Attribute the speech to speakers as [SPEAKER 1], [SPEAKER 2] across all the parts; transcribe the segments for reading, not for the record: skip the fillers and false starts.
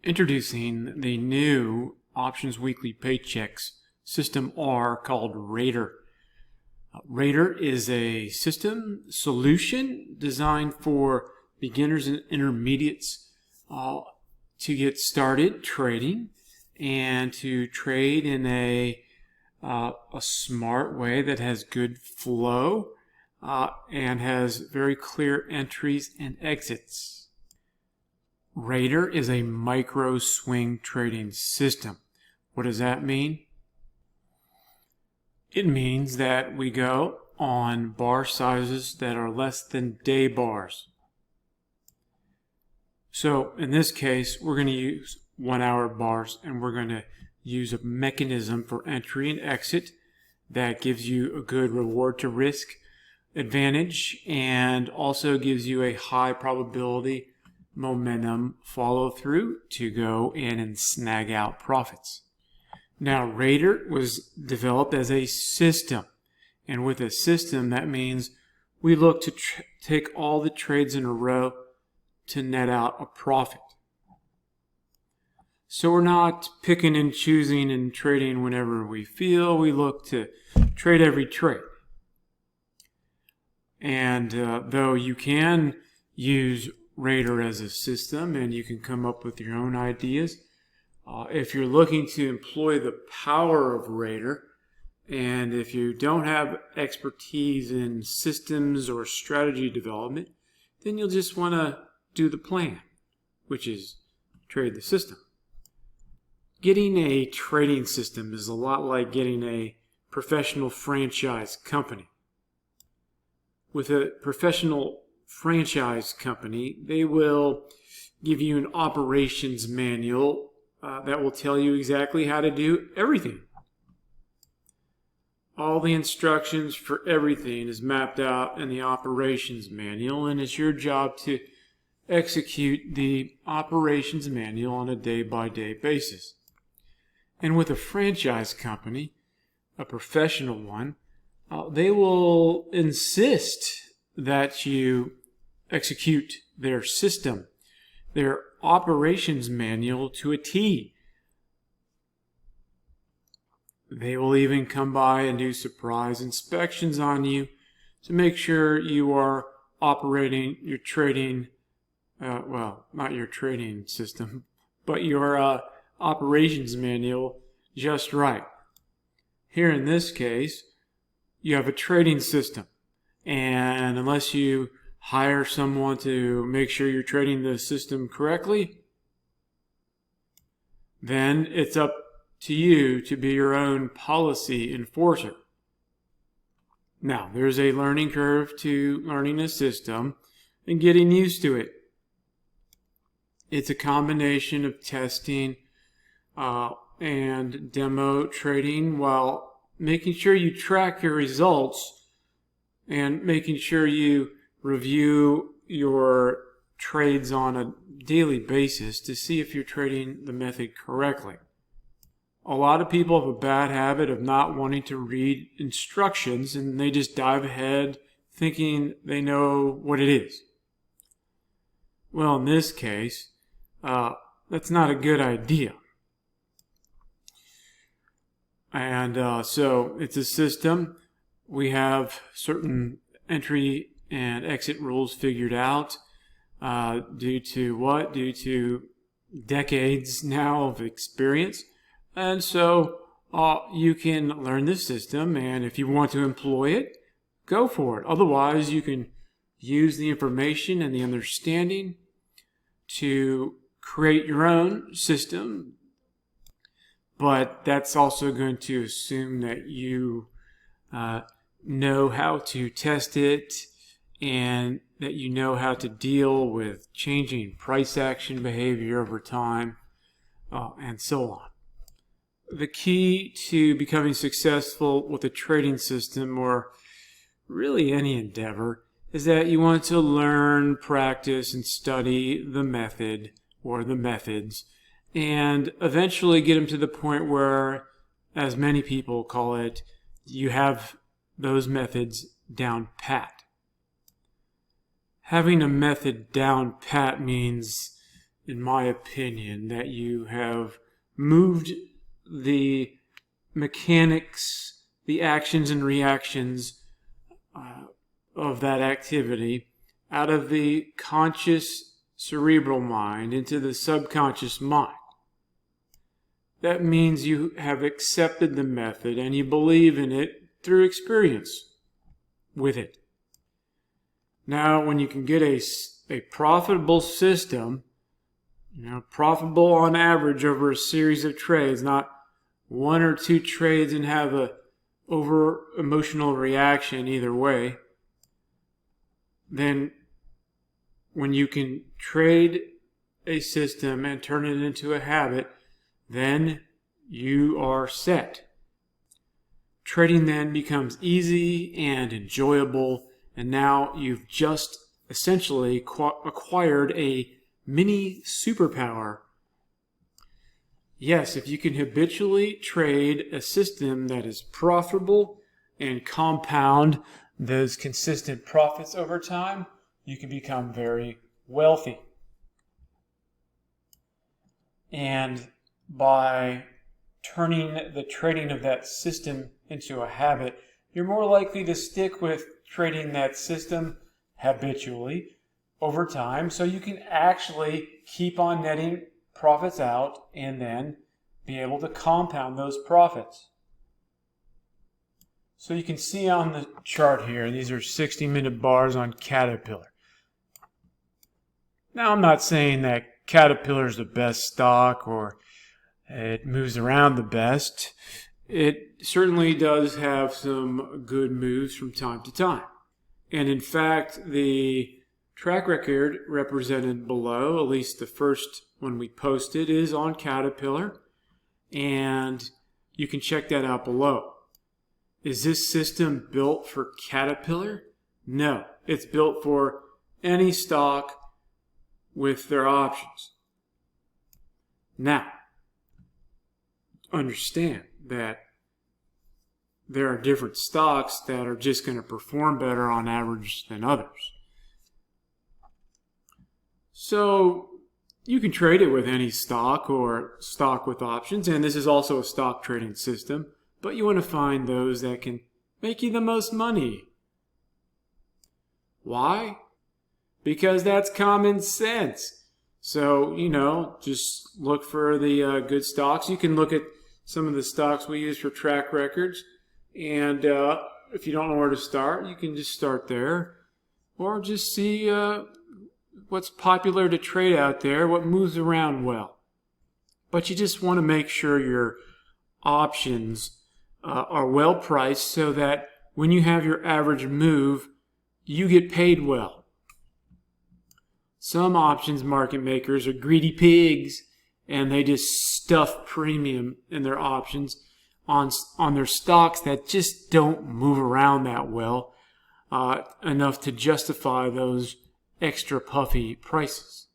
[SPEAKER 1] Introducing the new Options Weekly Paychecks System R called RAIDER. RAIDER is a system solution designed for beginners and intermediates to get started trading and to trade in a smart way that has good flow and has very clear entries and exits. RAIDER is a micro swing trading system. What does that mean? It means that we go on bar sizes that are less than day bars. So in this case, we're going to use 1 hour bars, and we're going to use a mechanism for entry and exit that gives you a good reward to risk advantage and also gives you a high probability momentum follow through to go in and snag out profits. Now, RAIDER was developed as a system, and with a system that means we look to take all the trades in a row to net out a profit. So we're not picking and choosing and trading whenever we feel. We look to trade every trade. And though you can use RAIDER as a system and you can come up with your own ideas, if you're looking to employ the power of RAIDER, and if you don't have expertise in systems or strategy development, then you'll just want to do the plan, which is trade the system. Getting a trading system is a lot like getting a professional franchise company. With a professional franchise company, they will give you an operations manual that will tell you exactly how to do everything. All the instructions for everything is mapped out in the operations manual, and it's your job to execute the operations manual on a day-by-day basis. And with a franchise company, a professional one, they will insist that you execute their system, their operations manual to a T. They will even come by and do surprise inspections on you to make sure you are operating your trading, well, not your trading system, but your operations manual just right. Here in this case, you have a trading system, and unless you hire someone to make sure you're trading the system correctly, then it's up to you to be your own policy enforcer. Now, there's a learning curve to learning a system and getting used to it. It's a combination of testing and demo trading while making sure you track your results and making sure you review your trades on a daily basis to see if you're trading the method correctly. A lot of people have a bad habit of not wanting to read instructions, and they just dive ahead thinking they know what it is. Well, in this case, that's not a good idea. And so it's a system. We have certain entry and exit rules figured out due to what? Due to decades now of experience. And so you can learn this system, and if you want to employ it, go for it. Otherwise, you can use the information and the understanding to create your own system, but that's also going to assume that you know how to test it and that you know how to deal with changing price action behavior over time and so on. The key to becoming successful with a trading system, or really any endeavor, is that you want to learn, practice, and study the method or the methods, and eventually get them to the point where, as many people call it, you have those methods down pat. Having a method down pat means in my opinion, that you have moved the mechanics, the actions and reactions of that activity out of the conscious cerebral mind into the subconscious mind. That means you have accepted the method and you believe in it through experience with it. Now, when you can get a profitable system, profitable on average over a series of trades, not one or two trades and have a over emotional reaction either way, then when you can trade a system and turn it into a habit, then you are set. Trading then becomes easy and enjoyable, and now you've just essentially acquired a mini superpower. Yes, if you can habitually trade a system that is profitable and compound those consistent profits over time, you can become very wealthy. And by turning the trading of that system into a habit, you're more likely to stick with trading that system habitually over time, so you can actually keep on netting profits out and then be able to compound those profits. So you can see on the chart here, these are 60-minute bars on Caterpillar. Now, I'm not saying that Caterpillar is the best stock or it moves around the best. It certainly does have some good moves from time to time. And in fact, the track record represented below, at least the first one we posted, is on Caterpillar. And you can check that out below. Is this system built for Caterpillar? No, it's built for any stock with their options. Now, understand that there are different stocks that are just going to perform better on average than others. So you can trade it with any stock or stock with options, and this is also a stock trading system, but you want to find those that can make you the most money. Why? Because that's common sense. So, just look for the good stocks. You can look at some of the stocks we use for track records. And if you don't know where to start, you can just start there. Or just see what's popular to trade out there, what moves around well. But you just want to make sure your options are well priced so that when you have your average move, you get paid well. Some options market makers are greedy pigs, and they just stuff premium in their options on their stocks that just don't move around that well enough to justify those extra puffy prices.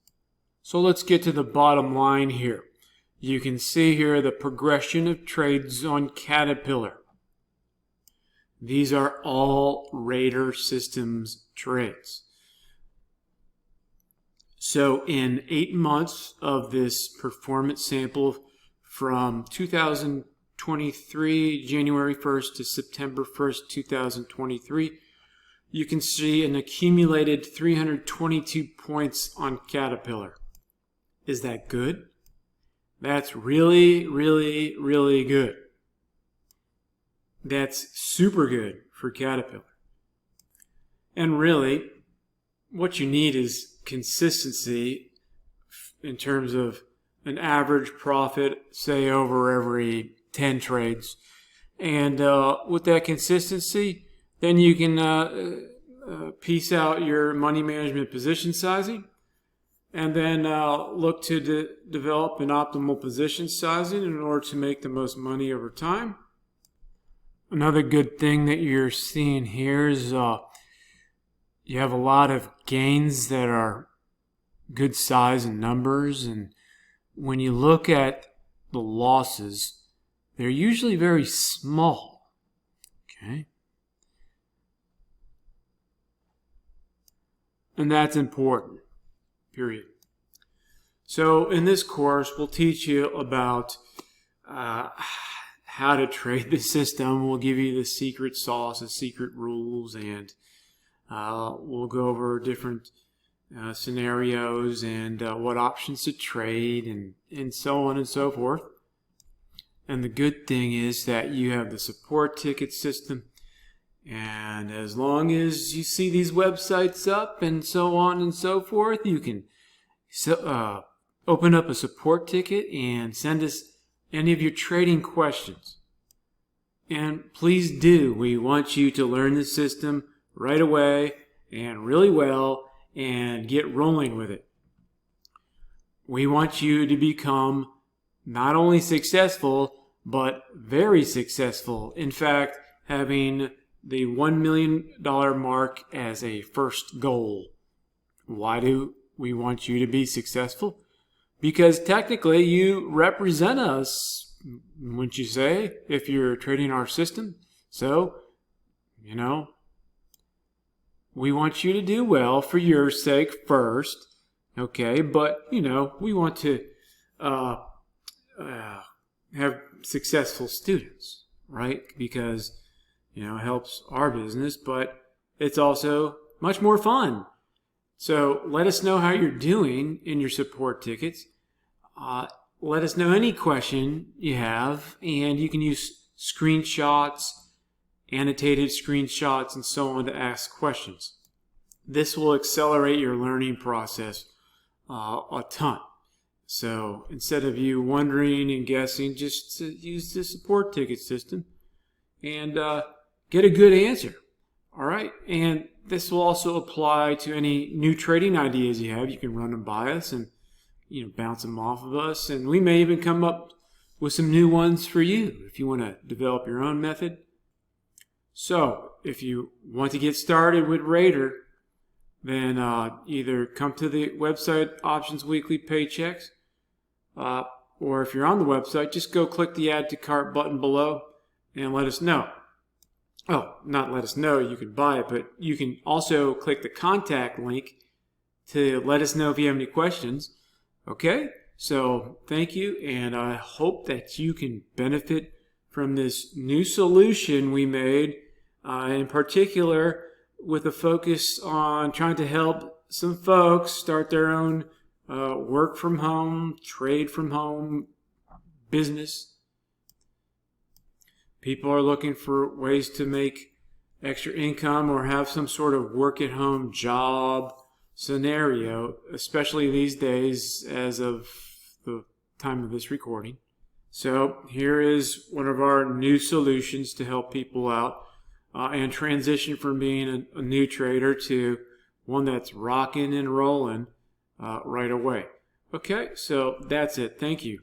[SPEAKER 1] So let's get to the bottom line here. You can see here the progression of trades on Caterpillar. These are all RAIDER systems trades. So in 8 months of this performance sample from 2023, January 1st to September 1st, 2023, you can see an accumulated 322 points on Caterpillar. Is that good? That's really, really, really good. That's super good for Caterpillar. And really, what you need is consistency in terms of an average profit, say over every 10 trades. And with that consistency, then you can piece out your money management position sizing, and then look to develop an optimal position sizing in order to make the most money over time. Another good thing that you're seeing here is you have a lot of gains that are good size and numbers, and when you look at the losses, they're usually very small. Okay? And that's important, period. So in this course, we'll teach you about how to trade the system. We'll give you the secret sauce, the secret rules, and we'll go over different scenarios and what options to trade and so on and so forth. And the good thing is that you have the support ticket system. And as long as you see these websites up and so on and so forth, you can open up a support ticket and send us any of your trading questions. And please do. We want you to learn the system right away and really well and get rolling with it. We want you to become not only successful, but very successful. In fact, having the $1 million mark as a first goal. Why do we want you to be successful? Because technically you represent us, wouldn't you say, if you're trading our system? So, we want you to do well for your sake first, okay? But, we want to have successful students, right? Because it helps our business, but it's also much more fun. So let us know how you're doing in your support tickets. Let us know any question you have, and you can use screenshots, annotated screenshots, and so on to ask questions. This will accelerate your learning process a ton. So instead of you wondering and guessing, just use the support ticket system and get a good answer. All right. And this will also apply to any new trading ideas you have. You can run them by us and bounce them off of us. And we may even come up with some new ones for you if you want to develop your own method. So if you want to get started with RAIDER, then either come to the website Options Weekly Paychecks, or if you're on the website, just go click the Add to Cart button below and let us know. Oh, not let us know you can buy it, but you can also click the contact link to let us know if you have any questions. Okay, so thank you, and I hope that you can benefit from this new solution we made, in particular with a focus on trying to help some folks start their own work from home, trade from home business. People are looking for ways to make extra income or have some sort of work-at-home job scenario, especially these days as of the time of this recording. So here is one of our new solutions to help people out and transition from being a new trader to one that's rocking and rolling right away. Okay, so that's it. Thank you.